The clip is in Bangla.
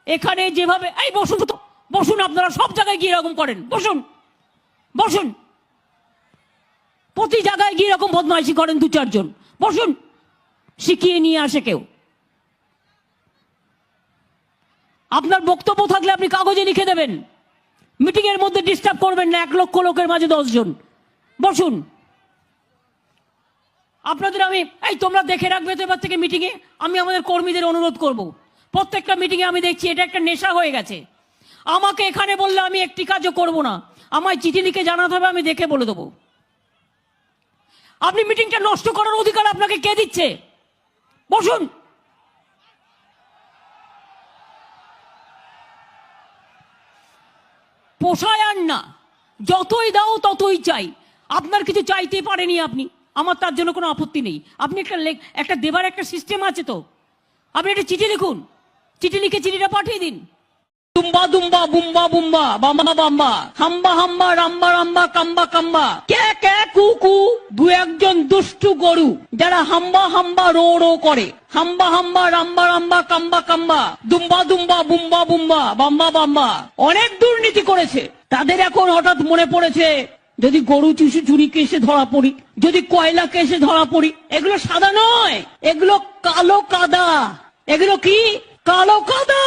এখানে যেভাবে এই বসুন তো, বসুন, আপনারা সব জায়গায় গিয়ে এরকম করেন, বসুন বসুন, প্রতি জায়গায় গিয়ে এরকম বদমাইশি করেন দু চারজন, বসুন, শিখিয়ে নিয়ে আসে কেউ। আপনার বক্তব্য থাকলে আপনি কাগজে লিখে দেবেন, মিটিং এর মধ্যে ডিস্টার্ব করবেন না 1 লক্ষ লোকের মাঝে 10 জন। বসুন। আপনাদের আমি এই তোমরা দেখে রাখবে তো এবার থেকে মিটিংয়ে, আমি আমাদের কর্মীদের অনুরোধ করব, প্রত্যেকটা মিটিংয়ে আমি দেখছি এটা একটা নেশা হয়ে গেছে। আমাকে এখানে বললে আমি একটি কাজও করব না, আমায় চিঠি লিখে জানাতে হবে, আমি দেখে বলে দেবো। আপনি মিটিংটা নষ্ট করার অধিকার আপনাকে কে দিচ্ছে? বসুন। পোষায় আর না, যতই দাও ততই চাই। আপনার কিছু চাইতে পারেনি আপনি, আমার তার জন্য কোনো আপত্তি নেই। আপনি একটা দেবার একটা সিস্টেম আছে তো, আপনি একটা চিঠি লিখুন, চিঠি লিখে চিঠিটা পাঠিয়ে দিন। দুম্বা দুম্বা বুম্বা বুম্বা বাম্বা বাম্বা হাম্বা হাম্বা রাম্বা রাম্বা কাম্বা কাম্বা কে কে কু কু, দু একজন দুষ্টু গরু যারা হাম্বা হাম্বা রো রো করে, হাম্বা হাম্বা রাম্বা রাম্বা কাম্বা কাম্বা দুম্বা দুম্বা বুম্বা বুম্বা বাম্বা বাম্বা অনেক দুর্নীতি করেছে। তাদের এখন হঠাৎ মনে পড়েছে যদি গরু চুরি কেসে ধরা পড়ি, যদি কয়লা কেসে ধরা পড়ি, এগুলো সাদা নয়, এগুলো কালো কাদা। এগুলো কি? কালো কাদা।